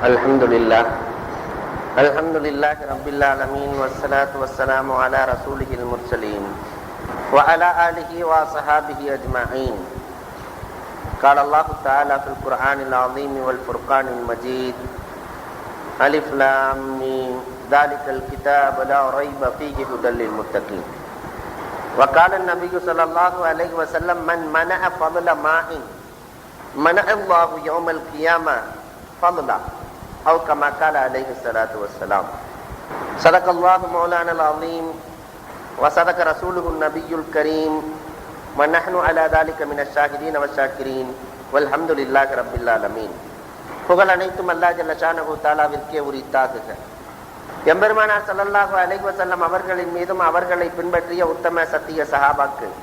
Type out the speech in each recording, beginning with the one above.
الحمد لله رب العالمين والصلاة والسلام على رسوله المرسلين وعلى آله وصحابه أجمعين. قال الله تعالى في القرآن العظيم والفرقان المجيد: ألف لام ميم ذلك الكتاب لا ريب فيه هدى للمتقين. وقال النبي صلى الله عليه وسلم: من منع فضل ماء منع الله يوم القيامة فضلا أو كما قال عليه الصلاة والسلام. صدق الله مولانا العظيم وصدق رسوله النبي الكريم ونحن على ذلك من الشاهدين والشاكرين والحمد لله رب العالمين. புகழ் அனைத்தும் அல்லாஹ் ஜல்ல ஷானஹு தஆலாவிற்கே உரித்தாகுக. எம்பெருமானார் ஸல்லல்லாஹு அலைஹி வஸல்லம் அவர்களின் மீதும் அவர்களை பின்பற்றிய உத்தம சத்திய சஹாபாக்கள்,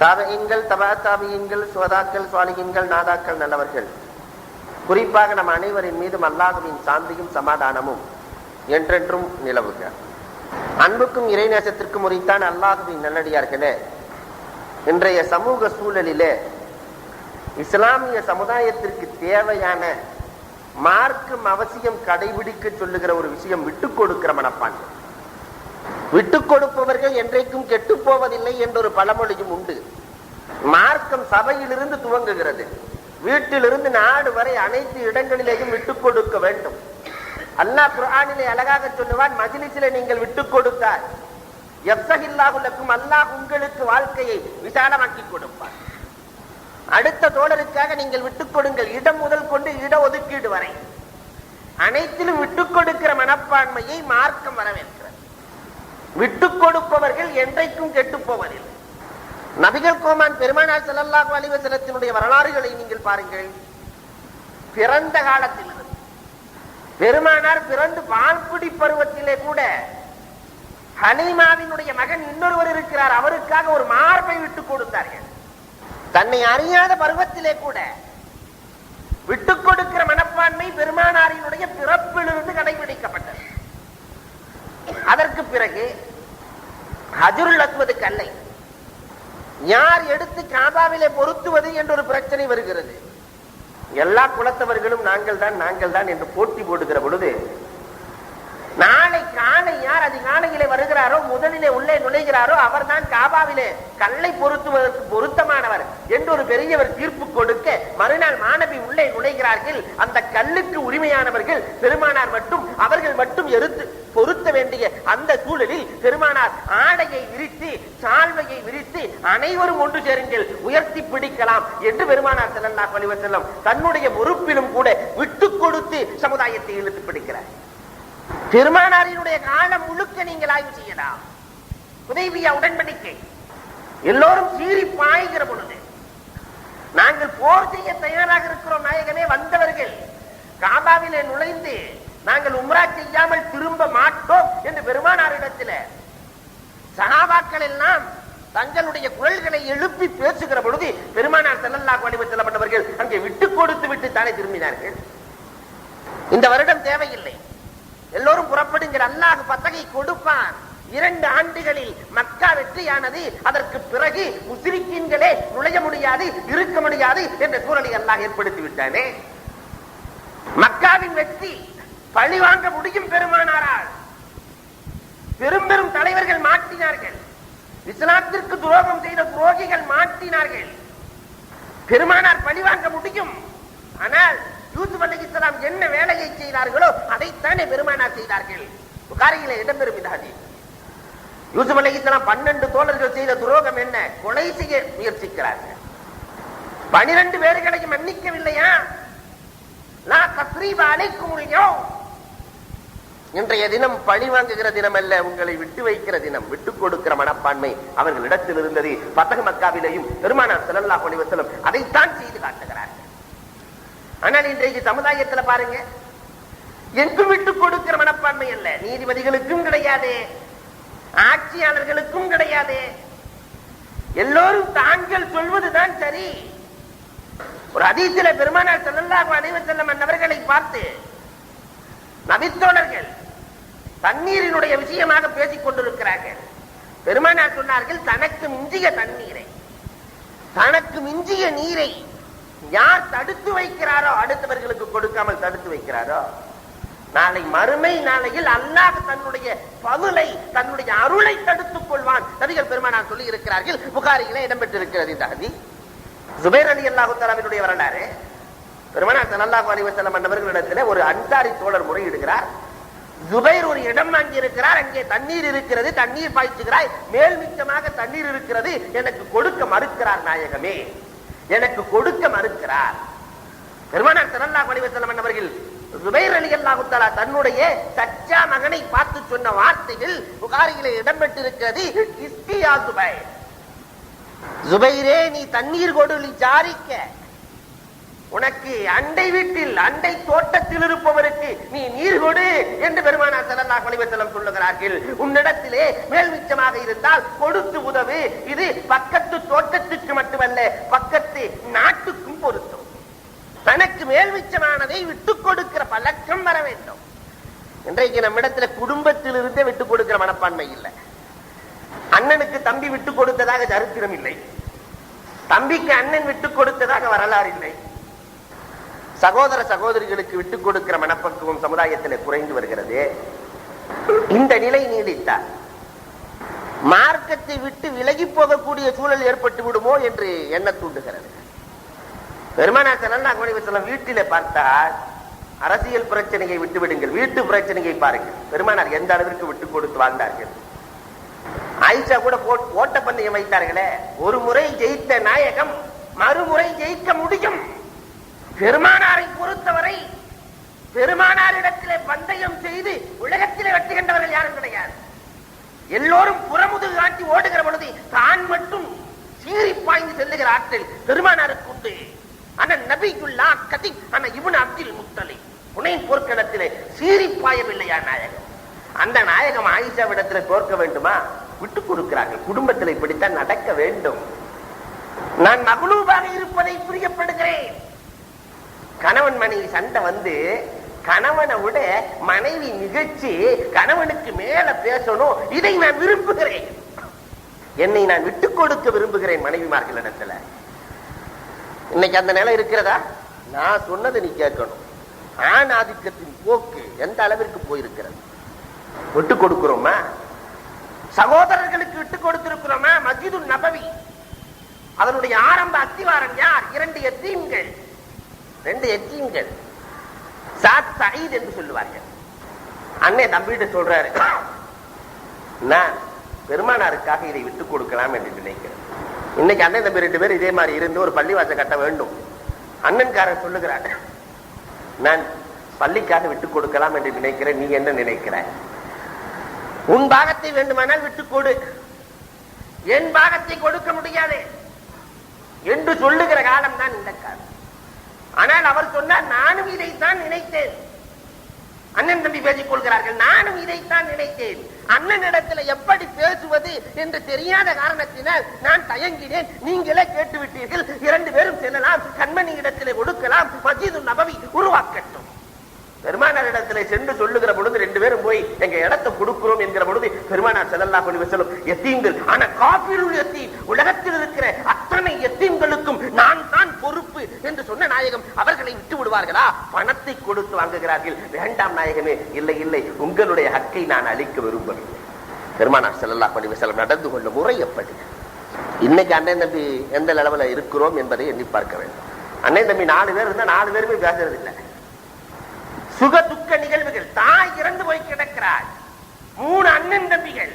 தாபீன்கள், தபஅத் தாபீன்கள், சுஹதாக்கள், சாலிஹீன்கள், நாதாக்கள், நல்லவர்கள், குறிப்பாக நம் அனைவரின் மீதும் அல்லாஹ்வின் சாந்தியும் சமாதானமும் என்றென்றும் நிலவுக. அன்புக்கும் இறைநேசத்திற்கும் உரித்தான் அல்லாஹ்வின் நல்லடியார்களே, இன்றைய சமூக சூழலிலே இஸ்லாமிய சமுதாயத்திற்கு தேவையான மார்க்கம் அவசியம் கடைபிடிக்க சொல்லுகிற ஒரு விஷயம் விட்டுக் கொடுக்கிற மனப்பான்மை. விட்டுக் கொடுப்பவர்கள் என்றைக்கும் கெட்டு போவதில்லை என்றொரு பழமொழியும் உண்டு. மார்க்கம் சபையிலிருந்து துவங்குகிறது. வீட்டிலிருந்து நாடு வரை அனைத்து இடங்களிலேயும் விட்டுக் கொடுக்க வேண்டும். அல்லாஹ் குர்ஆனிலே அழகாக சொல்லுவான்: மஜ்லிஸிலே நீங்கள் விட்டுக் கொடுத்தால் யஃப்ஸஹில்லாஹு லக்கும், அல்லாஹ் உங்களுக்கு வாழ்க்கையை விசாலமாக்கி கொடுப்பார். அடுத்த தோழருக்காக நீங்கள் விட்டுக் கொடுங்கள். இடம் முதல் கொண்டு இட ஒதுக்கீடு வரை அனைத்திலும் விட்டுக் கொடுக்கிற மனப்பான்மையை மார்க்கம் வரவேற்கிறது. விட்டுக் கொடுப்பவர்கள் என்றைக்கும் கெட்டு போவதில்லை. நபிகள் கோமான் பெருமானார் ஸல்லல்லாஹு அலைஹி வஸல்லத்தினுடைய வரலாறுகளை நீங்கள் பாருங்கள். பிறந்த காலத்திலிருந்து பெருமானார் பிறந்து பால்குடி பருவத்திலே கூட ஹலீமாவினுடைய மகன் இன்னொருவர் இருக்கிறார், அவருக்காக ஒரு மார்பை விட்டுக் கொடுத்தார்கள். தன்னை அறியாத பருவத்திலே கூட விட்டுக் கொடுக்கிற மனப்பான்மை பெருமானாரினுடைய பிறப்பிலிருந்து கடைபிடிக்கப்பட்டது. அதற்கு பிறகு ஹஜ்ருல் அஸ்வது கல்லை யார் எடுத்து காபாவிலே பொருத்துவது என்ற ஒரு பிரச்சனை வருகிறது. எல்லா குலத்தவர்களும் நாங்கள் தான் என்று போட்டி போடுகிற பொழுது, நாளை காலை யார் அதிகாலையிலே வருகிறாரோ, முதலிலே உள்ளே நுழைகிறாரோ, அவர் தான் காபாவிலே கல்லை பொருத்துவதற்கு பொருத்தமானவர் என்று ஒரு பெரியவர் தீர்ப்பு கொடுக்க, மறுநாள் மாணவி உள்ளே நுழைகிறார்கள். அந்த கல்லுக்கு உரிமையானவர்கள் பெருமானார் மட்டும், அவர்கள் மட்டும் எடுத்து பொருத்த வேண்டிய அந்த சூழலில் பெருமானார் ஆடையை விரித்து, சால்வையை விரித்து, அனைவரும் ஒன்று சேருங்கள், உயர்த்தி பிடிக்கலாம் என்று பெருமானார் ஸல்லல்லாஹு அலைஹி வஸல்லம் தன்னுடைய பொறுப்பிலும் கூட விட்டுக் கொடுத்து சமுதாயத்தை இழுத்து பிடிக்கிறார். பெருமானாரினுடைய காலம் முழுக்க நீங்கள் ஆய்வு செய்யலாம். ஹுதைபியா உடன்படிக்கை எல்லோரும் சீறி பாய்கிற பொழுது, நாங்கள் போர் செய்ய தயாராக இருக்கிறோம் நாயகமே, வந்தவர்கள் காபாவிலே நுழைந்து நாங்கள் உம்ரா செய்யாமல் திரும்ப மாட்டோம் என்று பெருமானாரிடத்தில் சஹாபாக்கள் எல்லாம் தங்களுடைய குரல்களை எழுப்பி பேசுகிற பொழுது, பெருமானார் ஸல்லல்லாஹு அலைஹி வஸல்லம் அவர்கள் அங்கே விட்டுக் கொடுத்து விட்டு தானே திரும்பினார்கள். இந்த வருடம் தேவையில்லை, எல்லோரும் புறப்படுங்கள், அல்லாஹ் பத்தகை கொடுப்பான். 2 ஆண்டுகளில் மக்கா வெற்றியானது. அதற்கு பிறகு முஸ்லிம்களே நுழைய முடியாது, இருக்க முடியாது என்ற சூழலை அல்லாஹ் ஏற்படுத்தி விட்டானே. மக்காவின் வெற்றி பழி வாங்க முடியும் பெருமானாரால். பெரும் பெரும் தலைவர்கள் மாட்டினார்கள், இஸ்லாத்திற்கு துரோகம் செய்த துரோகிகள் மாட்டினார்கள். பெருமானார் பழி வாங்க முடியும். ஆனால் யூசுப் அலைஹிஸ்ஸலாம் என்ன வேலையை செய்தார்களோ அதைத்தானே பெருமானார் செய்தார்கள். புகாரியிலே இடம்பெறும் இந்த ஹதீஸ். யூசுப் அலைஹிஸ்ஸலாம் 12 தோழர்கள் செய்த துரோகம் என்ன? கொலை செய்ய முயற்சிக்கிறார்கள். 12 பேர்களையும் மன்னிக்கவில்லையா? லா தஸ்ரீப அலைக்குமுல் யௌம், இன்றைய தினம் பழி வாங்குகிற தினம் அல்ல, உங்களை விட்டு வைக்கிற தினம். விட்டுக் கொடுக்கிற மனப்பான்மை அவர்களிடத்தில் இருந்தது. ஃபத்ஹ் மக்காவிலேயும் பெருமானார் ஸல்லல்லாஹு அலைஹி வஸல்லம் அதைத்தான் செய்து காட்டுகிறார்கள். ஆனால் இன்றைக்கு சமுதாயத்தில் பாருங்க, எங்கும் விட்டுக் கொடுக்கிற மனப்பான்மை அல்ல. நீதிபதிகளுக்கும் கிடையாது, ஆட்சியாளர்களுக்கும் கிடையாது. எல்லோரும் தாங்கள் சொல்வதுதான் சரி. ஒரு ஹதீஸிலே பெருமானார் ஸல்லல்லாஹு அலைஹி வஸல்லம் அவர்களை பார்த்து நபித்தோழர்கள் தண்ணீரினுடைய விஷயமாக பேசிக் கொண்டிருக்கிறார்கள். பெருமானார் சொன்னார்கள், தனக்கு மிஞ்சிய தண்ணீரை, தனக்கு மிஞ்சிய நீரை யார் தடுத்து வைக்கிறாரோ, அடுத்தவர்களுக்கு கொடுக்காமல் தடுத்து வைக்கிறாரோ, நாளை மறுமை நாளையில் அல்லாஹ் தன்னுடைய பதுலை, தன்னுடைய அருளை தடுத்துக் கொள்வான். நபிகள் பெருமானார் சொல்லி இருக்கிறார்கள். புகாரியிலே இடம்பெற்றிருக்கிறது இந்த ஹதீஸ். ஜுபைர் ரலியல்லாஹு தஆலாவினுடைய வரலாறு. பெருமானார் ஸல்லல்லாஹு அலைஹி வஸல்லம் அன்னவர்களிடத்தில் ஒரு அன்சாரி தோழர் முறையிடுகிறார். ஜுபைர் ஒரு இடம் வாங்கி இருக்கிறார், அங்கே தண்ணீர் இருக்கிறது, தண்ணீர் பாய்ச்சுகிறாய், மேல் மிச்சமாக தண்ணீர் இருக்கிறது, எனக்கு கொடுக்க மறுக்கிறார் நாயகமே, எனக்கு கொடுக்க மறுக்கிறார். பெருமானார் ஸல்லல்லாஹு அலைஹி வஸல்லம் அன்னவர்கள் ஜுபைர் ரலியல்லாஹு தஆலா தன்னுடைய சச்சா மகனை பார்த்து சொன்ன வார்த்தைகள் புகாரியிலே இடம்பெற்றிருக்கிறது. இஸ்கியா ஜுபைர், ஜுபைரே நீ தண்ணீர் கொடு, ஜாரிக்க, உனக்கு அண்டை வீட்டில் அண்டை தோட்டத்தில் இருப்பவருக்கு நீ நீர் கொடு என்று பெருமானார் ஸல்லல்லாஹு அலைஹி வஸல்லம் சொல்லுகிறார்கள். உன்னிடத்திலே மேல் மிச்சமாக இருந்தால் கொடுத்து உதவு. இது பக்கத்து தோட்டத்துக்கு மட்டுமல்ல, பக்கத்து நாட்டுக்கும் பொருத்தும். தனக்கு மேல் மிச்சமானதை விட்டுக் கொடுக்கிற பழக்கம் வர வேண்டும். இன்றைக்கு நம்மிடத்துல குடும்பத்தில் இருந்தே விட்டுக் கொடுக்கிற மனப்பான்மை இல்லை. அண்ணனுக்கு தம்பி விட்டுக் கொடுத்ததாக சரித்திரம் இல்லை, தம்பிக்கு அண்ணன் விட்டுக் கொடுத்ததாக வரலாறு இல்லை. சகோதர சகோதரிகளுக்கு விட்டுக் கொடுக்கிற மனப்பக்குவம் சமுதாயத்தில் குறைந்து வருகிறது. இந்த நிலை நீடித்தால் மார்க்கத்தை விட்டு விலகி போகக்கூடிய சூழல் ஏற்பட்டு விடுமோ என்று எண்ண தூண்டுகிறது. பெருமானார் ஸல்லல்லாஹு அலைஹி வஸல்லம் வீட்டிலே பார்த்தால் அரசியல் பிரச்சனையை விட்டு விடுங்கள், வீட்டு பிரச்சனையை பாருங்கள். பெருமானார் எந்த அளவிற்கு விட்டுக் கொடுத்து வாழ்ந்தார்கள். ஆயிஷா கூட ஓட்டப்பந்தயம் வைத்தார்களே, ஒரு முறை ஜெயித்த நாயகம் மறுமுறை ஜெயிக்க முடியும். பெருமானாரை பொறுத்தவரை பெருமானாரிடத்திலே பந்தயம் செய்து உலகத்திலே வெற்றி கண்டவர்கள் யாரும் கிடையாது. எல்லோரும் புறமுதுகு காட்டி ஓடுகிற பொழுது தான் மட்டும் சீறி பாய்ந்து செல்லுகிற ஆற்றல் பெருமானாருக்கு உண்டு. ஆனால் நபியுல்லா கதிப் ஆனா இப்னு அப்துல் முத்தலிப் புனைன் போர்க்களத்திலே சீறி பாயவில்லையா நாயகம். அந்த நாயகம் ஆயிஷாவிடத்தில் தோற்க வேண்டுமா? விட்டுக் கொடுக்கிறார்கள். குடும்பத்தில் இப்படித்தான் நடக்க வேண்டும். நான் மகளூபாக இருப்பதை பிரியப்படுகிறேன். கணவன் மனைவி சண்டை வந்து கணவனை விட மனைவி நிகழ்ச்சி கணவனுக்கு மேல பேசணும், இதை நான் விரும்புகிறேன். என்னை நான் விட்டுக் கொடுக்க விரும்புகிறேன் மனைவிமார்களிடத்துல. இன்னைக்கு அந்த நிலை இருக்கிறதா? நான் சொன்னதை நீ கேட்கணும். ஆண் ஆதிக்கத்தின் போக்கு எந்த அளவிற்கு போயிருக்கிறது? விட்டுக் கொடுக்கிறோமா? சகோதரர்களுக்கு விட்டுக் கொடுத்திருக்கிறோமா? மஸ்ஜிதுன் நபவி அதனுடைய ஆரம்ப அஸ்திவாரம் யார்? இரண்டு எத்தீம்கள் சாத் சயீத் என்று சொல்லுவார்கள். அண்ணே தம்பிட்டு சொல்றாரு, நான் பெருமானாருக்காக இதை விட்டுக் கொடுக்கலாம் என்று நினைக்கிறேன். இன்னைக்கு அண்ணன் தம்பி ரெண்டு பேரும் இதே மாதிரி இருந்து ஒரு பள்ளிவாசல் கட்ட வேண்டும். அண்ணன்காரன் சொல்லுகிறான், நான் பள்ளிக்காக விட்டுக் கொடுக்கலாம் என்று நினைக்கிறேன், நீ என்ன நினைக்கிறாய்? உன் பாகத்தை வேண்டுமானால் விட்டுக் கொடு, என் பாகத்தை கொடுக்க முடியாது என்று சொல்லுகிற காலம் தான் இந்த காலம். ஆனால் அவர் சொன்னார், நானும் இதைத்தான் நினைத்தேன். அண்ணன் தம்பி பேசிக் கொள்கிறார்கள், நானும் இதைத்தான் நினைத்தேன். அண்ணனிடத்தில் எப்படி பேசுவது என்று தெரியாத காரணத்தினால் நான் தயங்கினேன். நீங்களே கேட்டுவிட்டீர்கள், இரண்டு பேரும் செல்லலாம், கண்மணி இடத்திலே கொடுக்கலாம், மஸ்ஜிதுன் நபவி உருவாக்கட்டும். பெருமானார் இடத்திலே சென்று சொல்லுகிற பொழுது ரெண்டு பேரும் போய் எங்க இடத்தை கொடுக்கிறோம் என்கிற பொழுது பெருமானார் ஸல்லல்லாஹு அலைஹி வஸல்லம் எத்தீம்கள், ஆனா காஃபிருல் யத்தீம், உலகத்தில் இருக்கிற அத்தனை எத்தீம்களுக்கும் நான் தான் பொறுப்பு என்று சொன்ன நாயகம் அவர்களை விட்டு விடுவார்களா? பணத்தை கொடுத்து வாங்குகிறார்கள். வேண்டாம் நாயகமே, இல்லை இல்லை, உங்களுடைய ஹக்கை நான் அளிக்க விரும்பவில்லை. பெருமானார் ஸல்லல்லாஹு அலைஹி வஸல்லம் நடந்து கொண்ட முறை எப்படி? இன்னைக்கு அண்ணன் தம்பி எந்த அளவுல இருக்கிறோம் என்பதை எண்ணி பார்க்க வேண்டும். அண்ணன் தம்பி 4 பேர் இருந்தா 4 பேருமே பேசுறது இல்லை. சுக துக்க நிகழ்வுகள், தாய் இறந்து போய் கிடக்கிறார், 3 அண்ணன் தம்பிகள்,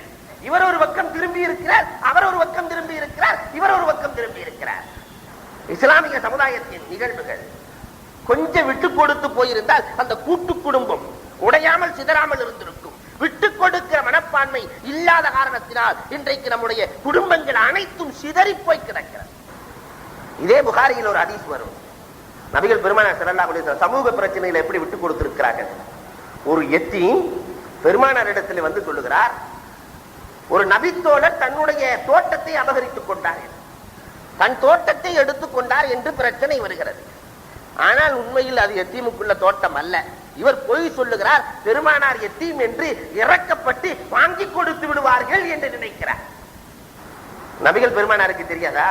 இவர் ஒரு பக்கம் திரும்பி இருக்கிறார், அவர் ஒரு பக்கம் திரும்பி இருக்கிறார், இவர் ஒரு பக்கம் திரும்பி இருக்கிறார். இஸ்லாமிய சமுதாயத்தின் நிகழ்வுகள் கொஞ்சம் விட்டு கொடுத்து போயிருந்தால் அந்த கூட்டு குடும்பம் உடையாமல் சிதறாமல் இருந்திருக்கும். விட்டுக் கொடுக்கிற மனப்பான்மை இல்லாத காரணத்தினால் இன்றைக்கு நம்முடைய குடும்பங்கள் அனைத்தும் சிதறி போய் கிடக்கிறது. இதே புகாரியில் ஒரு ஹதீஸ் வரும். நபிகள் பெருமானார் ஸல்லல்லாஹு அலைஹி வஸல்லம் சமூக பிரச்சனைகளை எப்படி விட்டுக் கொடுத்திருக்கிறார்கள். ஒரு எத்தீம் பெருமானார் இடத்தில் வந்து சொல்லுகிறார், ஒரு நபித்தோழர் தன்னுடைய தோட்டத்தை அபகரித்துக் கொண்டார், தன் தோட்டத்தை எடுத்துக் கொண்டார் என்று பிரச்சனை வருகிறது. ஆனால் உண்மையில் அது எத்தீமுக்குள்ள தோட்டம் அல்ல. இவர் பொய் சொல்லுகிறார், பெருமானார் எத்தீம் என்று இறக்கப்பட்டு வாங்கி கொடுத்து விடுவார்கள் என்று நினைக்கிறார். நபிகள் பெருமானாருக்கு தெரியாதா?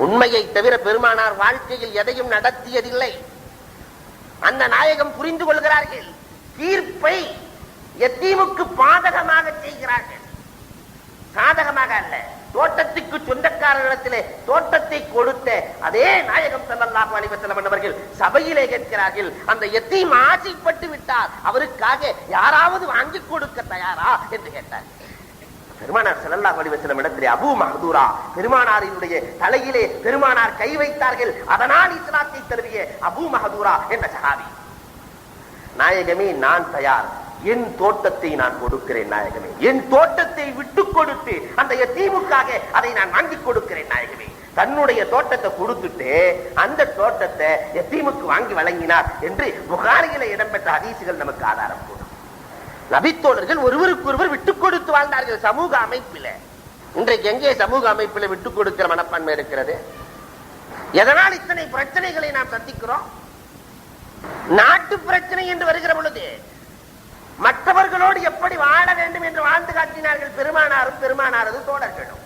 உண்மையை தவிர பெருமானார் வாழ்க்கையில் எதையும் நடத்தியதில்லை. அந்த நாயகம் புரிந்து கொள்கிறார்கள். தீர்ப்பை யத்தீமுக்கு பாதகமாக செய்கிறார்கள், சாதகமாக அல்ல. தோட்டத்துக்கு சொந்தக்காரர்களிடத்திலே தோட்டத்தை கொடுத்த அதே நாயகம் ஸல்லல்லாஹு அலைஹி வஸல்லம் அவர்கள் சபையிலே கேட்கிறார்கள், அந்த யத்தீம் ஆசைப்பட்டு விட்டார், அவருக்காக யாராவது வாங்கி கொடுக்க தயாரா என்று கேட்டார். பெருமானார் ஸல்லல்லாஹு அலைஹி வஸல்லம் இடத்திலே அபூ மஹ்தூரா பெருமானாரினுடைய தலையிலே பெருமானார் கை வைத்தார்கள். அதனால் இஸ்லாத்தை தழுவிய அபூ மஹ்தூரா என்ற சஹாபி, நாயகமே நான் தயார், என் தோட்டத்தை நான் கொடுக்கிறேன் நாயகமே, என் தோட்டத்தை விட்டு கொடுத்து அந்த யத்தீமுக்காக அதை நான் வாங்கி கொடுக்கிறேன் நாயகமே. தன்னுடைய தோட்டத்தை கொடுத்துட்டு அந்த தோட்டத்தை யத்தீமுக்கு வாங்கி வழங்கினார் என்று புகாரியில இடம்பெற்ற ஹதீசுகள் நமக்கு ஆதாரம் கூடும். நபித்தோழர்கள் ஒருவருக்கு ஒருவர் விட்டுக் கொடுத்து வாழ்ந்தார்கள் சமூக அமைப்பில. இன்றைக்கு எங்கே சமூக அமைப்பில விட்டுக் கொடுக்கிற மனப்பான்மை இருக்கிறது? எதனால் இத்தனை பிரச்சனைகளை நாம் சந்திக்கிறோம்? நாட்டு பிரச்சனை என்று வருகிற பொழுது மற்றவர்களோடு எப்படி வாழ வேண்டும் என்று வாழ்ந்து காட்டினார்கள் பெருமானாரும் பெருமானாரது தோழர்களும்.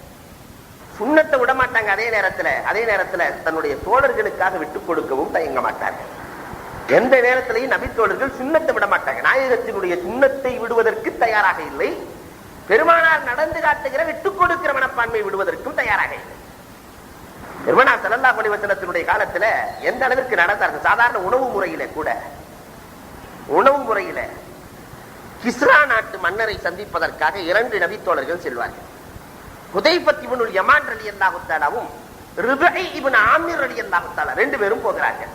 சுண்ணத்தை விட மாட்டாங்க. அதே நேரத்துல தன்னுடைய தோழர்களுக்காக விட்டுக் கொடுக்கவும் தயங்க மாட்டார்கள். எந்த நேரத்திலையும் நபித்தோழர்கள் சுண்ணத்தை விட மாட்டாங்க. நாயகத்தினுடைய சுண்ணத்தை விடுவதற்கு தயாராக இல்லை, பெருமானார் நடந்து காட்டுகிற விட்டுக் கொடுக்கிற மனப்பான்மை விடுவதற்கும் தயாராக இல்லை. பெருமானார் ஸல்லல்லாஹு அலைஹி வஸல்லத்தினுடைய காலத்துல எந்த அளவிற்கு நடந்தார்கள்? சாதாரண உணவு முறையில கூட, உணவு முறையில கிஸ்ரா நாட்டு மன்னரை சந்திப்பதற்காக 2 நபித்தோழர்கள் செல்வார்கள். ஹுதைஃபத் இப்னுல் யமான் ரலியல்லாஹு தஆலாவும் ரிபை இப்னு ஆமிர் ரலியல்லாஹு தஆலா 2 பேரும் போகிறார்கள்.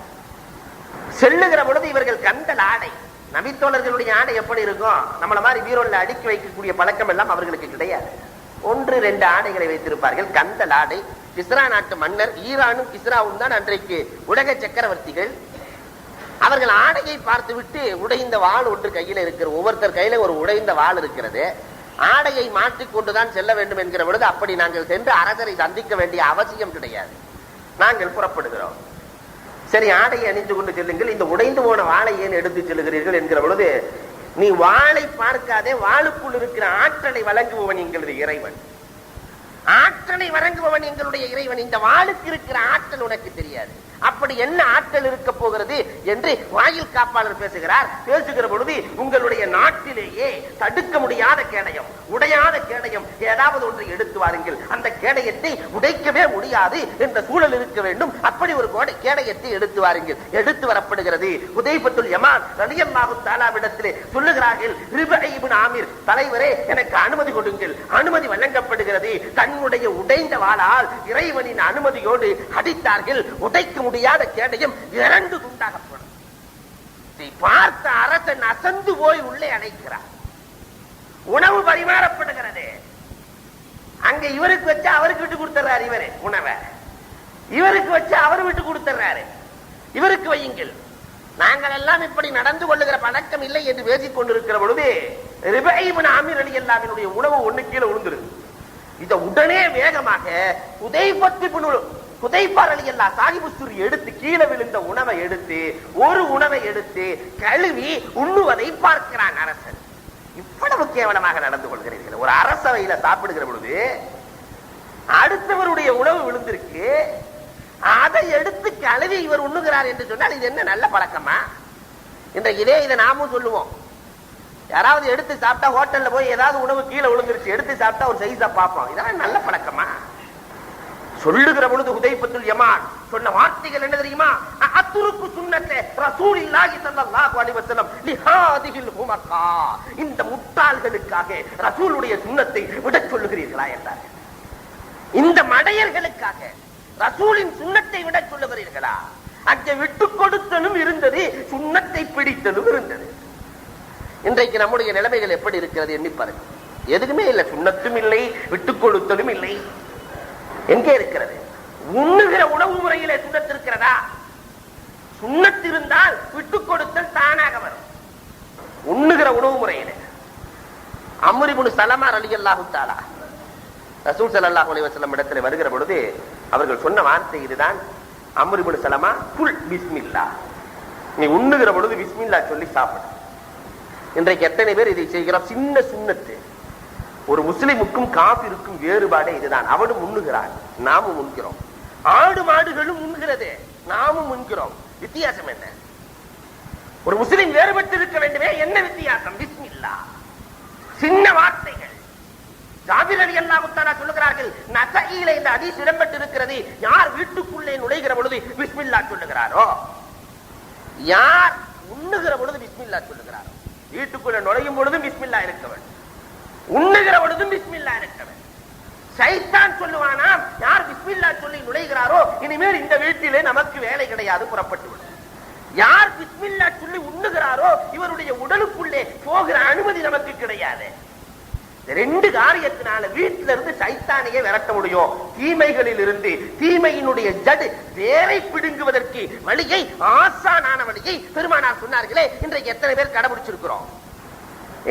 செல்லுகிற பொழுது இவர்கள் கந்தல் ஆடை, நபித்தோழர்களுடைய ஆடை எப்படி இருக்கும்? நம்மள மாதிரி வீரோல்ல அடுக்கி வைக்கக்கூடிய பழக்கம் எல்லாம் அவர்களுக்கு கிடையாது. 1-2 ஆடைகளை வைத்திருப்பார்கள், கந்தல் ஆடை. கிஸ்ரா நாட்டு மன்னர், ஈரானும் கிஸ்ராவும் தான் அன்றைக்கு உலக சக்கரவர்த்திகள். அவர்கள் ஆடையை பார்த்து விட்டு உடைந்த வாள் ஒன்று கையில இருக்கிற, ஒவ்வொருத்தர் கையில ஒரு உடைந்த வாள் இருக்கிறது, ஆடையை மாற்றிக்கொண்டுதான் செல்ல வேண்டும் என்கிற பொழுது அப்படி நாங்கள் சென்று அரசரை சந்திக்க வேண்டிய அவசியம் கிடையாது, நாங்கள் புறப்படுகிறோம். சரி, ஆடையை அணிந்து கொண்டு செல்லுங்கள், இந்த உடைந்து போன வாளை ஏன் எடுத்து செல்லுகிறீர்கள் என்கிற பொழுது, நீ வாளை பார்க்காதே, வாளுக்குள் இருக்கிற ஆற்றலை வழங்குபவன் எங்களது இறைவன், ஆற்றலை வழங்குபவன் எங்களுடைய இறைவன், இந்த வாளுக்கு இருக்கிற ஆற்றல் உனக்கு தெரியாது, அப்படி என்ன ஆற்றல் இருக்க போகிறது என்று வாயில் காப்பாளர் பேசுகிறார். பேசுகிற பொழுது உங்களுடைய நாட்டிலேயே தடுக்க முடியாத கேடயம், உடையாத கேடயம் ஏதாவது ஒன்றை எடுத்து வாருங்கள், அந்த கேடயத்தை உடைக்கவே முடியாது என்ற சூழல் இருக்க வேண்டும், அப்படி ஒரு கேடயத்தை எடுத்து வாருங்கள். எடுத்து வரப்படுகிறது. ஹுதைஃபத்துல் யமான் ரலியல்லாஹு தஆலாவிடத்திலே சொல்லுகிறார்கள், ரிபை இப்னு ஆமிர் தலைவரே, எனக்கு அனுமதி கொடுங்கள். அனுமதி வழங்கப்படுகிறது. தன்னுடைய உடைந்த வாளால் இறைவனின் அனுமதியோடு அடித்தார்கள். உடைக்க முடியாத கேடயம் 2 துண்டாகப்படும். பார்த்த அரசன் அசந்து போய் உள்ளே அழைக்கிறார். உணவு பரிமாறப்படுகிறது. அங்க இவருக்கு வச்சா அவருக்கு விட்டு கொடுத்துறாரு, இவரு உணவை இவருக்கு வச்சா அவர் விட்டு கொடுத்துறாரு, இவருக்கு வையுங்கள். நாங்கள் எல்லாம் இப்படி நடந்து கொள்ளுகிற பழக்கம் இல்லை என்று பேசிக் கொண்டிருக்கிற பொழுது ரிபை இப்னு ஆமிர் ரலியல்லாஹு உணவு ஒண்ணு கீழே விழுந்துருது. இத உடனே வேகமாக ஹுதைஃபா ரலியல்லாஹு சாஹிபு சுரி எடுத்து கீழே விழுந்த உணவை எடுத்து ஒரு உணவை எடுத்து கழுவி உண்ணுவதை பார்க்கிறான் அரசன். இவ்வளவு கேவலமாக நடந்து கொள்கிறீர்கள். ஒரு அரசவையில சாப்பிடுகிற பொழுது அடுத்தவருடைய உணவு விழுந்திருக்கு, அதை எடுத்து கழுவி இவர் உண்ணுகிறார் என்று சொன்னால் இது என்ன நல்ல பழக்கமா? இன்றைக்கு இதை நாமும் சொல்லுவோம். யாராவது எடுத்து சாப்பிட்டா, ஹோட்டல்ல போய் ஏதாவது உணவு கீழே விழுந்துருச்சு, எடுத்து சாப்பிட்டா ஒரு சைஸா பார்ப்போம். இதெல்லாம் நல்ல பழக்கமா? சொல்லுகிற பொழுது ஹுதைஃபத்துல் யமான் சொன்ன வார்த்தைகள் என்ன தெரியுமா? அத்துருக்கு சுன்னத்தே ரசூலில்லாஹி ஸல்லல்லாஹு அலைஹி வஸல்லம் லிஹாதிஹில் ஹுமகா, இந்த முட்டாள்களுக்காக ரசூலுடைய சுன்னத்தை விடச் சொல்லுகிறீர்களா என்றார். இந்த மடையர்களுக்காக ரசூலின் சுன்னத்தை விடச் சொல்லுகிறீர்களா? அங்கே விட்டுக் கொடுத்தலும் இருந்தது, சுன்னத்தை பிடித்தலும் இருந்தது. இன்றைக்கு நம்முடைய நிலைமைகள் எப்படி இருக்கிறது எண்ணி பாருங்க. எதுக்குமே இல்லை, சுன்னத்தும் இல்லை, விட்டுக் கொடுத்தலும் இல்லை. எங்கே இருக்கிறது? உண்ணுகிற உணவு முறையிலே சுன்னத்து இருக்கிறதா? சுன்னத்து இருந்தால் விட்டுக் கொடுத்தல் தானாக வரும். உண்ணுகிற உணவு முறையிலே அம்ர் இப்னு சலமா ரலியல்லாஹு தஆலா ரசூல் ஸல்லல்லாஹு அலைஹி வஸல்லம் இடத்திலே வருகிற பொழுது அவர்கள் சொன்ன வார்த்தை இதுதான். அம்ர் இப்னு சலமா, குல் பிஸ்மில்லாஹ், நீ உண்ணுகிற பொழுது பிஸ்மில்லாஹ் சொல்லி சாப்பிடு. இன்றைக்கு எத்தனை பேர் இதை செய்கிறோம்? சின்ன சுன்னத்து. ஒரு முஸ்லிமுக்கும் காபிருக்கும் வேறுபாடே இதுதான். அவனும் உண்ணுகிறான், நாமும் உண்கிறோம். ஆடு மாடுகளும் உண்கிறது, நாமும் உண்கிறோம். வித்தியாசம் என்ன? ஒரு முஸ்லிம் வேறுபட்டு இருக்க வேண்டுமே, என்ன வித்தியாசம்? பிஸ்மில்லா. சின்ன வார்த்தைகள். ஜாபிர் ரலியல்லாஹு தஆலா சொல்லுகிறார்கள், நஸஈல இந்த ஹதீஸ் இடம்பெற்று இருக்கிறது, யார் வீட்டுக்குள்ளே நுழைகிற பொழுது பிஸ்மில்லா சொல்லுகிறாரோ, யார் உண்ணுகிற பொழுது பிஸ்மில்லா சொல்லுகிறாரோ, வீட்டுக்குள்ள நுழையும் பொழுதும் பிஸ்மில்லா இருக்க வேண்டும், உண்ணுகிற பொழுதும் பிஸ்மில்லா இருக்க வேண்டும். சைத்தான் சொல்லுவானாம், யார் பிஸ்மில்லா சொல்லி நுழைகிறாரோ இனிமேல் இந்த வீட்டிலே நமக்கு வேலை கிடையாது, புறப்பட்டு விடும். யார் பிஸ்மில்லா சொல்லி உண்ணுகிறாரோ இவருடைய உடலுக்குள்ளே போகிற அனுமதி நமக்கு கிடையாது. ரெண்டு காரியத்தினால வீட்டில இருந்து சைத்தானையே விரட்ட முடியும். தீமைகளில் இருந்து, தீமையினுடைய ஜடு வேரை பிடுங்குவதற்கு வழியை, ஆசானான வழியை பெருமானார் சொன்னார்களே, இன்றைக்கு எத்தனை பேர் கடைபிடிச்சிருக்கிறோம்?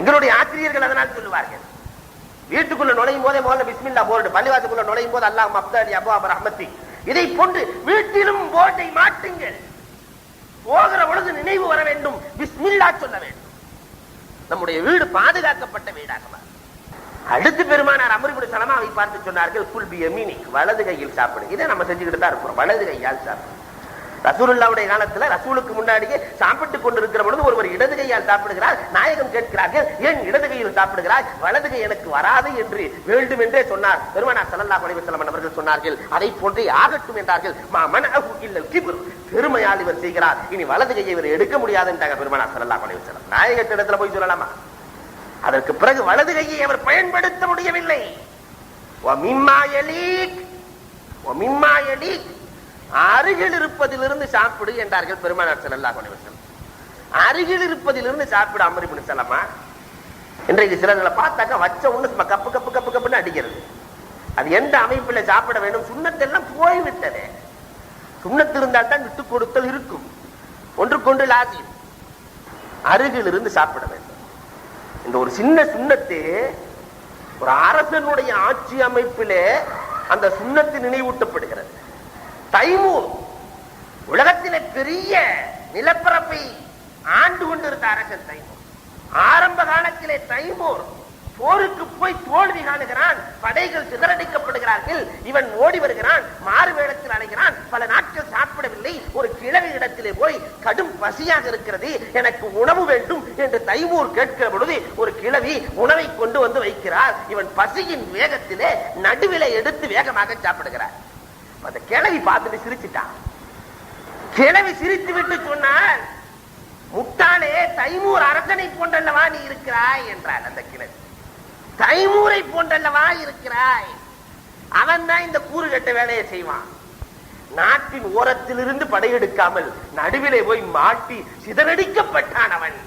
எங்களுடைய ஆசிரியர்கள் அதனால் சொல்லுவார்கள், வீட்டுக்குள்ள நுழையும் போதே முதல்ல பிஸ்மில்லா போர்டு, பள்ளிவாசலுக்குள்ள நுழையும் போது அல்லாஹ் மஃப்தலி அபுவாப ரஹ்மத்தி, இதை போன்று வீட்டிலும் போர்டை மாட்டுங்கள். போகிற பொழுது நினைவு வர வேண்டும், பிஸ்மில்லா சொல்ல வேண்டும். நம்முடைய வீடு பாதுகாக்கப்பட்ட வீடாக. அடுத்து பெருமானார் அம்ர் இப்னு ஸலமாவை பார்த்து சொன்னார்கள், குல் பி யமீனிக், வலது கையில் சாப்பிடு. இதை நம்ம செஞ்சுக்கிட்டு தான் இருக்கிறோம், வலது கையால் சாப்பிடு. ரசூலுல்லாஹ்வுடைய காலத்துல ரசூலுக்கு முன்னாடியே சாப்பிட்டுக் கொண்டிருக்கிற பொழுது ஒருவர் இடது கையால் சாப்பிடுகிறார். நாயகம் கேட்கிறார்கள், ஏன் இடது கையில் சாப்பிடுகிறார்? வலது கை எனக்கு வராது என்று வேண்டும் என்றே சொன்னார். பெருமானார் ஸல்லல்லாஹு அலைஹி வஸல்லம் அவர்கள் சொன்னார்கள், அதை போன்றே ஆகட்டும் என்றார்கள். மா மனஹு இல்லல் கிப்ர், பெருமையால் இவர் செய்கிறார், இனி வலது கையை இவர் எடுக்க முடியாது என்றாங்க பெருமானார் ஸல்லல்லாஹு அலைஹி வஸல்லம். நாயகத்திடத்துல போய் சொல்லலாமா? அதற்கு பிறகு வலது கையை அவர் பயன்படுத்த முடியவில்லை. அருகில் இருப்பதிலிருந்து சாப்பிடு என்றார்கள் பெருமானார் ஸல்லல்லாஹு அலைஹி வஸல்லம். அருகில் இருப்பதிலிருந்து சாப்பிடு அம்ர் இப்னு ஸலமா. இன்றைக்கு சிலர்களை பார்த்தாக்க வச்ச ஒண்ணு கப்பு கப்பு கப்பு கப்புன்னு அடிக்கிறது. அது எந்த அமைப்பில் சாப்பிட வேண்டும்? சுண்ணத்தெல்லாம் போய்விட்டது. சுண்ணத்து இருந்தால் தான் விட்டு கொடுத்தல் இருக்கும். ஒன்றுக்கொன்று லாசியம். அருகில் இருந்து சாப்பிட வேண்டும். இந்த ஒரு சின்ன சுண்ணத்து ஒரு அரசனுடைய ஆட்சி அமைப்பிலே அந்த சுண்ணத்து நினைவூட்டப்படுகிறது. தைமூர் உலகத்திலே பெரிய நிலப்பரப்பை ஆண்டு கொண்டிருந்த அரசன் தைமூர். ஆரம்ப காலத்திலே தைமூர் போருக்கு போய் தோல்வி காணுகிறான், படைகள் சிதறடிக்கப்படுகிறார்கள். இவன் ஓடி வருகிறான், மாறு வேடத்தில் அலைகிறான், பல நாட்கள் சாப்பிடவில்லை. ஒரு கிழவி இடத்திலே போய் கடும் பசியாக இருக்கிறது, எனக்கு உணவு வேண்டும் என்று தைமூர் கேட்கிற பொழுது ஒரு கிழவி உணவை கொண்டு வந்து வைக்கிறார். இவன் பசியின் வேகத்திலே நடுவிலே எடுத்து வேகமாக சாப்பிடுகிறார். அந்த கிழவி பார்த்துட்டு சிரிச்சுட்டான். கிழவி சிரித்து விட்டு சொன்னார், முட்டாளே, தைமூர் அரசனை போன்றல்லவா நீ இருக்கிறாய் என்றார். அந்த கிழவி, தைமூரை போன்றல்லவா இருக்கிறாய், அவன் தான் இந்த கூறு கட்ட வேலையை செய்வான். நாட்டின் ஓரத்திலிருந்து படையெடுக்காமல் நடுவிலே போய் மாட்டி சிதறடிக்கப்பட்டான் அவன்.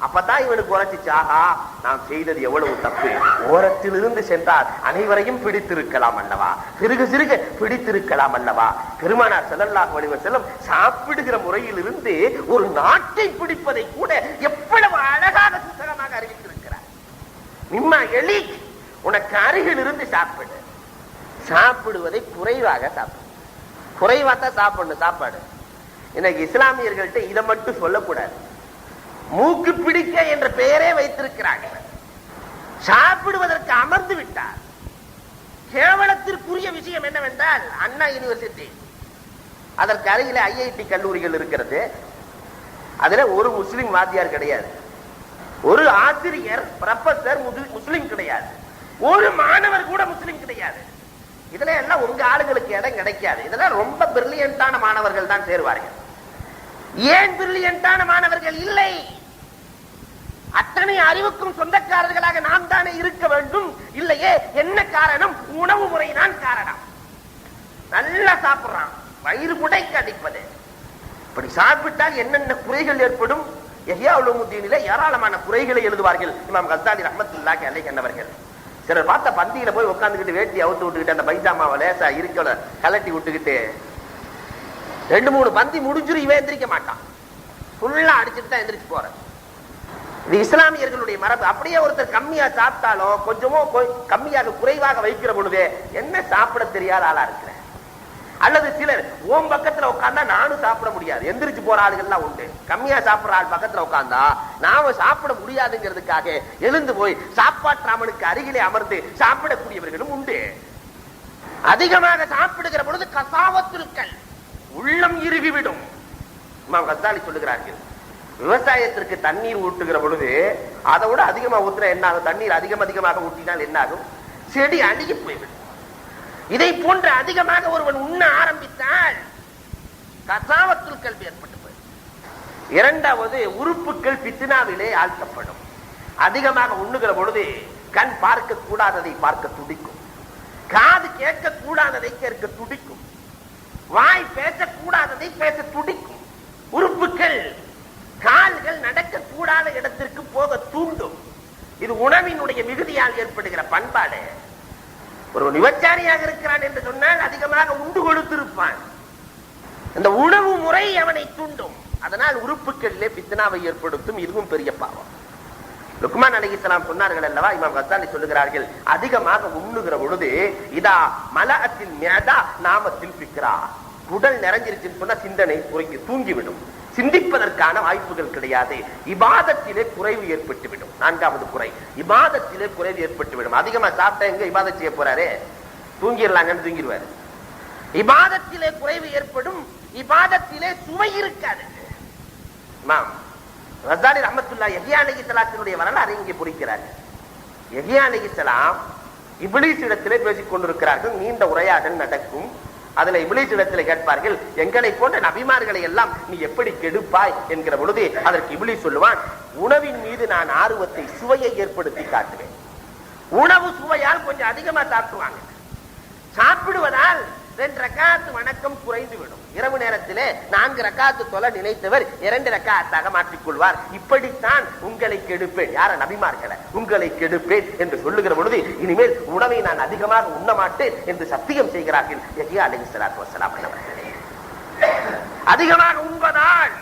அப்பதான் இவனுக்கு உரைச்சிச்சு, ஆஹா, நாம் செய்தது எவ்வளவு தப்பு. ஓரத்திலிருந்து சென்றால் அனைவரையும் பிடித்திருக்கலாம் அல்லவா, சிறுக சிறுக பிடித்திருக்கலாம் அல்லவா. பெருமானார் ஸல்லல்லாஹு அலைஹி வஸல்லம் சாப்பிடுகிற முறையில் இருந்து ஒரு நாட்டை பிடிப்பதை கூட எவ்வளவு அழகாக சுத்தமாக அறிவித்திருக்கிறார். மிம்மா எலி, உனக்கு அருகில் இருந்து சாப்பிடு. சாப்பிடுவதை குறைவாக சாப்பிடு. குறைவாத்தான் சாப்பிடணும் சாப்பாடு. இன்னைக்கு இஸ்லாமியர்கள்ட்ட இதை மட்டும் சொல்லக்கூடாது, மூக்கு பிடிக்க என்ற பெயரே வைத்திருக்கிறாங்க. சாப்பிடுவதற்கு அமர்ந்து விட்டார். கேவலத்திற்குரிய விஷயம் என்னவென்றால், அண்ணா யூனிவர்சிட்டி, அதற்கு அருகிலே ஐஐடி கல்லூரிகள் இருக்கிறது. அதுல ஒரு முஸ்லிம் வாத்தியார் கிடையாது, ஒரு ஆசிரியர் ப்ரொஃபசர் முஸ்லிம் கிடையாது, ஒரு மாணவர் கூட முஸ்லிம் கிடையாது. இதுல எல்லாம் உங்க ஆளுங்களுக்கு இடம் கிடைக்காது. இதெல்லாம் ரொம்ப பிரில்லியன்டான மாணவர்கள் தான் சேருவார்கள். ஏன் பிரில்லியன்டான மாணவர்கள் இல்லை? அத்தனை அறிவுக்கும் சொந்தக்காரர்களாக நாம் தானே இருக்க வேண்டும். இல்லையே, என்ன காரணம்? உணவு முறைதான் காரணம். நல்லா சாப்பிடுறான், வயிறு முடைக்கு அடிப்பது. இப்படி சாப்பிட்டால் என்னென்ன குறைகள் ஏற்படும்? யஹ்யா உலூமுத்தீனிலே ஏராளமான குறைகளை எழுதுவார்கள் இமாம் கஸ்ஸாலி ரஹ்மத்துல்லாஹி அலைஹி என்பவர்கள். சிலர் பார்த்த பந்தியில போய் உட்காந்துக்கிட்டு வேட்டி அவுத்து விட்டுக்கிட்டு அந்த பைஜாமாவை லேசா இருக்கல கலட்டி விட்டுக்கிட்டு 2-3 பந்தி முடிஞ்சிரும், இவன் எந்திரிக்க மாட்டான், ஃபுல்லா அடிச்சுட்டு தான் எந்திரிச்சு போற. இது இஸ்லாமியர்களுடைய மரபு. அப்படியே ஒருத்தர் கம்மியா சாப்பிட்டாலும் கொஞ்சமோ கம்மியாக குறைவாக வைக்கிற பொழுதே என்ன சாப்பிட தெரியாத ஆளா இருக்கிற. அல்லது சிலர் ஓம் பக்கத்துல உட்கார்ந்தா நானும் சாப்பிட முடியாது, எந்திரிச்சு போற ஆளுகள்லாம் உண்டு. கம்மியா சாப்பிடுற ஆள் பக்கத்துல உட்கார்ந்தா நாம சாப்பிட முடியாதுங்கிறதுக்காக எழுந்து போய் சாப்பாற்றாமனுக்கு அருகிலே அமர்ந்து சாப்பிடக்கூடியவர்களும் உண்டு. அதிகமாக சாப்பிடுகிற பொழுது கசாவத்துல்கள் உள்ளம் இறுகிவிடும். இமாம் கஸ்ஸாலி சொல்லுகிறார்கள், விவசாயத்திற்கு தண்ணீர் ஊட்டுகிற பொழுது அதை விட அதிகமா ஊத்துற என்ன ஆகும்? தண்ணீர் அதிகமாக ஊட்டினால் என்ன ஆகும்? செடி அழுகி போய்விடும். இதை போன்ற அதிகமாக ஒருவன் உண்ண ஆரம்பித்தால் கசாவத்துல் கல்வி ஏற்பட்டு போயிடும். இரண்டாவது, உறுப்புகள் பித்னாவிலே ஆழ்த்தப்படும். அதிகமாக உண்ணுகிற பொழுது கண் பார்க்க கூடாததை பார்க்க துடிக்கும், காது கேட்க கூடாததை கேட்க துடிக்கும், வாய் பேசக்கூடாததை பேச துடிக்கும், உறுப்புகள் கால்கள் நடக்க கூடாத இடத்திற்கு போக தூண்டும். இது உணவினுடைய மிகுதியால் ஏற்படுகிற பண்பாடு. ஒரு விபச்சாரியாக இருக்கிறான் என்று சொன்னால் அதிகமாக உண்டு கொடுத்திருப்பான். இந்த உணவு முறை அவனை தூண்டும். அதனால் உறுப்புகளிலே பித்னாவை ஏற்படுத்தும். இதுவும் பெரிய பாவம். லுக்மான் அலைஹிஸ்ஸலாம் சொன்னார்கள் அல்லவா, இமாம் கஸ்ஸாலி சொல்லுகிறார்கள், அதிகமாக உண்ணுகிற பொழுது இதா மலஅத்தில் மிஅதா நாமத்தில் ஃபிக்ரா, உடல் நிறைஞ்சிருச்சுன்னு சொன்னா சிந்தனை குறைக்கு தூங்கிவிடும், சிந்திப்பதற்கான வாய்ப்புகள் கிடையாது, இபாதத்திலே குறைவு ஏற்பட்டுவிடும். நான்காவது குறை, இபாதத்திலே குறைவு ஏற்பட்டுவிடும். அதிகமா சாப்பிட்டா எங்க இபாதத் செய்ய போறாரு? தூங்கிடலாங்கன்னு தூங்கிடுவாரு. இபாதத்திலே குறைவு ஏற்படும். இபாதத்திலே சுவை இருக்காது. இமாம் ரஸாலி ரஹ்மத்துல்லாஹி யஹ்யா அலைஹிஸ்ஸலாத்தினுடைய வரலாறு இங்கே பொறிக்கிறார். யஹ்யா அலைஹிஸ்ஸலாம் இப்லீஸ் இடத்திலே பேசிக் கொண்டிருக்கிறார்கள். நீண்ட உரையாடல் நடக்கும். அதுல இப்லீஸ் இடத்திலே கேட்பார்கள், எங்களை போன்ற நபிமார்களை எல்லாம் நீ எப்படி கெடுப்பாய் என்கிற பொழுது அதற்கு இப்லீஸ் சொல்லுவான், உணவின் மீது நான் ஆர்வத்தை, சுவையை ஏற்படுத்தி காட்டுவேன். உணவு சுவையால் கொஞ்சம் அதிகமா சாப்பிடுவாங்க. சாப்பிடுவதால் 2 ரக்காத்து வணக்கம் குறைந்துவிடும். இரவு நேரத்திலே 4 ரக்காத்து தொலை நினைத்தவர் 2 ரக்காத்தாக மாற்றிக்கொள்வார். இப்படித்தான் உங்களை கெடுப்பேன். யார? நபிமார்களை உங்களை கெடுப்பேன் என்று சொல்லுகிற பொழுது இனிமேல் உணவை நான் அதிகமாக உண்ண மாட்டேன் என்று சத்தியம் செய்கிறார்கள் யஹ்யா அலைஹிஸ்ஸலாத்து வஸ்ஸலாம் அவர்களே. அதிகமாக உண்பதால்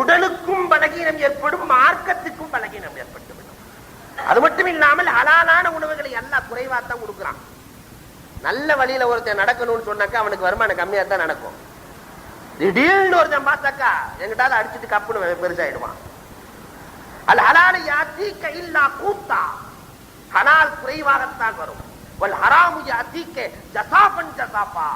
உடலுக்கும் பலகீனம் ஏற்படும், மார்க்கத்துக்கும் பலகீனம் ஏற்பட்டுவிடும். அது மட்டும் இல்லாமல் ஹலாலான உணவுகளை அல்லாஹ் குறைவாத்தான் கொடுக்கிறான். நல்ல வழியில ஒருத்தன் நடக்கணும்னு சொன்னாக்கா அவனுக்கு வருமானம் கம்மியா தான் நடக்கும். திடீர்னு ஒருத்தன் பார்த்தாக்கா எங்கிட்டால அடிச்சுட்டு கப்புன்னு பெருசாயிடுவான். அல் ஹலால் யாத்தீக இல்லா கூத்தா, ஹலால் குறைவாகத்தான் வரும். வல் ஹராமு யாத்தீக ஜஸாஃபன் ஜஸாஃபா,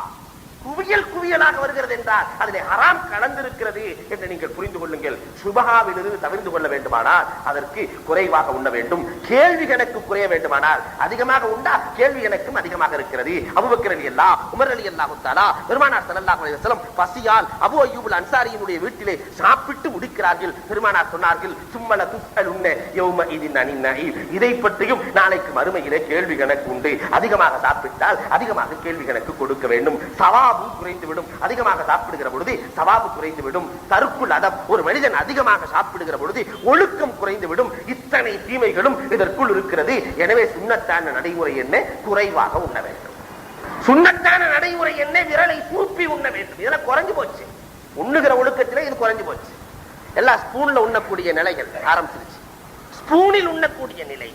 குவியல் குவியலாக வருகிறது என்றால் அதிலே ஹராம் கலந்திருக்கிறது என்று நீங்கள் புரிந்து கொள்ளுங்கள். சுபஹாவிலிருந்து தவிர்த்து கொள்ள வேண்டுமானால் அதற்கு குறைவாக உண்ண வேண்டும். கேள்வி கணக்கு குறைய வேண்டுமானால் அதிகமாக உண்டா கேள்வி கணக்கும் அதிகமாக இருக்கிறது. அபூபக்கர் ரலியல்லாஹு, உமர் ரலியல்லாஹு தஆலா, பெருமானார் ஸல்லல்லாஹு அலைஹி வஸல்லம் பசியால் அபூ அய்யூப் அன்சாரியினுடைய வீட்டிலே சாப்பிட்டு முடிக்கிறார்கள். பெருமானார் சொன்னார்கள், சும்மல துஸ்அலுன்ன யௌம இதின் அனின் நஈம், இதை பற்றியும் நாளைக்கு மறுமையிலே கேள்வி கணக்கு உண்டு. அதிகமாக சாப்பிட்டால் அதிகமாக கேள்வி கணக்கு கொடுக்க வேண்டும். சவாப் குறைந்துவிடும். அதிகமாக சாப்பிடுகிற பொழுது சவாபு குறைந்துவிடும். தருக்குல் அதப், ஒரு மனிதன் அதிகமாக சாப்பிடுகிற பொழுது ஒழுக்கம் குறைந்துவிடும். இத்தனை தீமைகளும் இதற்குள் இருக்கிறது. எனவே சுன்னத்தான நடைமுறை என்ன? குறைவாக உண்ண வேண்டும். சுன்னத்தான நடைமுறை என்ன? விரலை சூப்பி உண்ண வேண்டும். இதெல்லாம் குறைஞ்சு போச்சு. உண்ணுகிற ஒழுக்கத்திலே இது குறைஞ்சு போச்சு. எல்லாம் ஸ்பூன்ல உண்ணக்கூடிய நிலைகள் ஆரம்பிச்சிருச்சு. ஸ்பூனில் உண்ணக்கூடிய நிலை,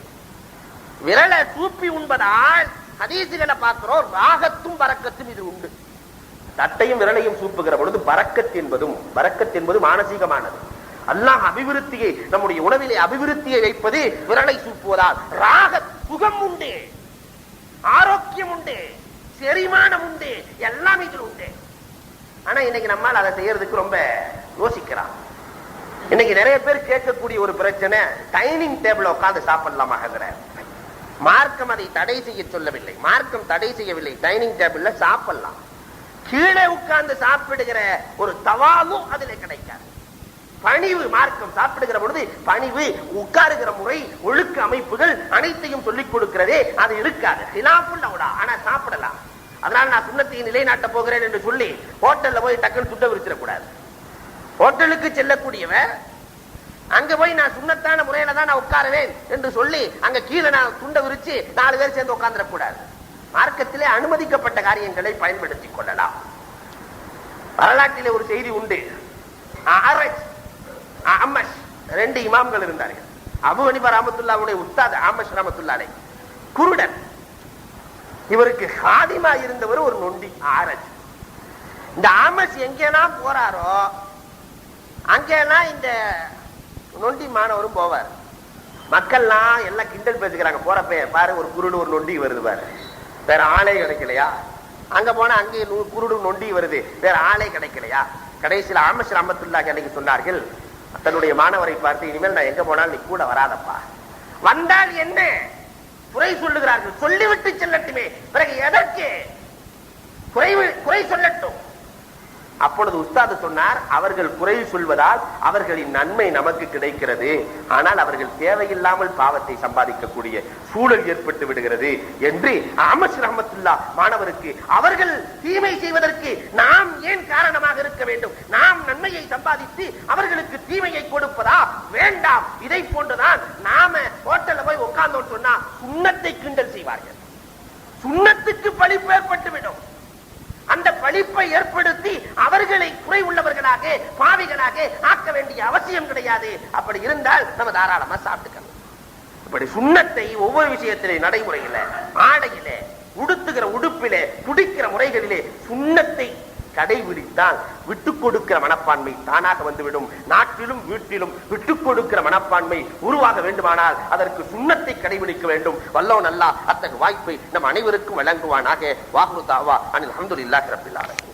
விரலை சூப்பி உண்பதால் ஹதீசுகளை பார்க்கிறோம், ராகத்தும் பரக்கத்தும் இது உண்டு. தட்டையும் விரலையும் சூப்புகிற பொழுது பரக்கத் என்பது மானசீகமானது. அல்லாஹ் அபிவிருத்தியை, நம்முடைய உணவிலே அபிவிருத்தியை வைப்பது விரலை சூப்புவதால். ராக சுகம் உண்டு, ஆரோக்கியம் உண்டு, செரிமானம் உண்டு, எல்லாம் இதில் உண்டு. ஆனா இன்னைக்கு நம்மால் அதை செய்யறதுக்கு ரொம்ப யோசிக்கிறான். இன்னைக்கு நிறைய பேர் கேட்கக்கூடிய ஒரு பிரச்சனை, டைனிங் டேபிள் உட்கார்ந்து சாப்பிடலாமா? மார்க்கம் அதை தடை செய்ய சொல்லவில்லை, மார்க்கம் தடை செய்யவில்லை. டைனிங் டேபிள்ல சாப்பிடலாம். கீழே உட்கார்ந்து சாப்பிடுகிற ஒரு தவாலும் அதிலே கிடைக்காது. பணிவு, மார்க்கம் சாப்பிடுகிற பொழுது பணிவு, உட்காருகிற முறை, ஒழுக்க அமைப்புகள் அனைத்தையும் சொல்லிக் கொடுக்கிறதே, அது இருக்காது. ஹிலாஃபுல் அவுலா, ஆனா சாப்பிடலாம். அதனால நான் சுன்னத்தை நிலைநாட்ட போகிறேன் என்று சொல்லி ஹோட்டல்ல போய் டக்குன்னு சுட்ட விரிச்சிடக்கூடாது. ஹோட்டலுக்கு செல்லக்கூடியவன் அங்க போய் நான் சுன்னத்தான முறையில தான் நான் உட்காருவேன் என்று சொல்லி அங்க கீழே நான் துண்டை விரிச்சு 4 பேர் சேர்ந்து உட்கார்ந்துடக்கூடாது. மார்க்கத்திலே அனுமதிக்கப்பட்ட காரியங்களை பயன்படுத்திக் கொள்ளலாம். வரலாற்றிலே ஒரு செய்தி உண்டு. அமஷ் 2 இமாம்கள் இருந்தார்கள். அபூ ஹனீஃபா ரஹ்மத்துல்லாஹுடைய உஸ்தாத் அமஷ் ரஹ்மத்துல்லாஹி அலைஹி, குருடன். இவருக்கு ஹாதிமா இருந்தவர் ஒரு நொண்டி ஆரஜ். இந்த அமஷ் எங்கெல்லாம் போறாரோ அங்கெல்லாம் இந்த நொண்டி மாணவரும் போவார். மக்கள்லாம் எல்லாம் கிண்டல் பேசுகிறாங்க, போறப்ப பாரு ஒரு குருடு ஒரு நொண்டி வருது பாரு. வேற ஆளே கிடைக்கலையா? அங்க போனா அங்கே குருடு நொண்டி வருது, வேற ஆளே கிடைக்கலையா? கடைசியில் ஆமஸ் ரஹ்மத்துல்லாஹி அலைஹி சொன்னார்கள், தன்னுடைய மாணவரை பார்த்து, இனிமேல் நான் எங்க போனாலும் நீ கூட வராதப்பா. வந்தால் என்ன குறை சொல்லுகிறார்கள், சொல்லிவிட்டு செல்லட்டுமே, பிறகு எதற்கு குறை சொல்லட்டும். அப்பொழுது உஸ்தாது சொன்னார், அவர்கள் குறை சொல்வதால் அவர்களின் நன்மை நமக்கு கிடைக்கிறது, ஆனால் அவர்கள் தேவையில்லாமல் பாவத்தை சம்பாதிக்கக்கூடிய சூழல் ஏற்பட்டு விடுகிறது என்று ஆமஸ் ரஹ்மத்துல்லாஹ் மாணவருக்கு, அவர்கள் தீமை செய்வதற்கு நாம் ஏன் காரணமாக இருக்க வேண்டும்? நாம் நன்மையை சம்பாதித்து அவர்களுக்கு தீமையை கொடுப்பதா? வேண்டாம். இதை போன்றுதான் நாம ஹோட்டல்ல போய் உட்கார்ந்தோம் சொன்னா சுண்ணத்தை கிண்டல் செய்வார்கள். சுண்ணத்துக்கு பழிப்பு ஏற்பட்டுவிடும். அந்த பழிப்பை ஏற்படுத்தி அவர்களை குறை உள்ளவர்களாக பாவிகளாக ஆக்க வேண்டிய அவசியம் கிடையாது. அப்படி இருந்தால் நம்ம தாராளமா சாப்பிட்டுக்கலாம். இப்படி சுண்ணத்தை ஒவ்வொரு விஷயத்திலே, நடைமுறையில, ஆடையில, உடுத்துகிற உடுப்பிலே, குடிக்கிற முறைகளிலே சுண்ணத்தை கடைபிடித்தால் விட்டுக் கொடுக்கிற மனப்பான்மை தானாக வந்துவிடும். நாட்டிலும் வீட்டிலும் விட்டுக் கொடுக்கிற மனப்பான்மை உருவாக வேண்டுமானால் அதற்கு சுண்ணத்தை கடைபிடிக்க வேண்டும். வல்லவன் அல்லாஹ் அத்தகைய வாய்ப்பை நம் அனைவருக்கும் வழங்குவானாக. வாஹ்ரு தாவா அனில் ஹம்துலில்லாஹி ரப்பில் ஆலமீன்.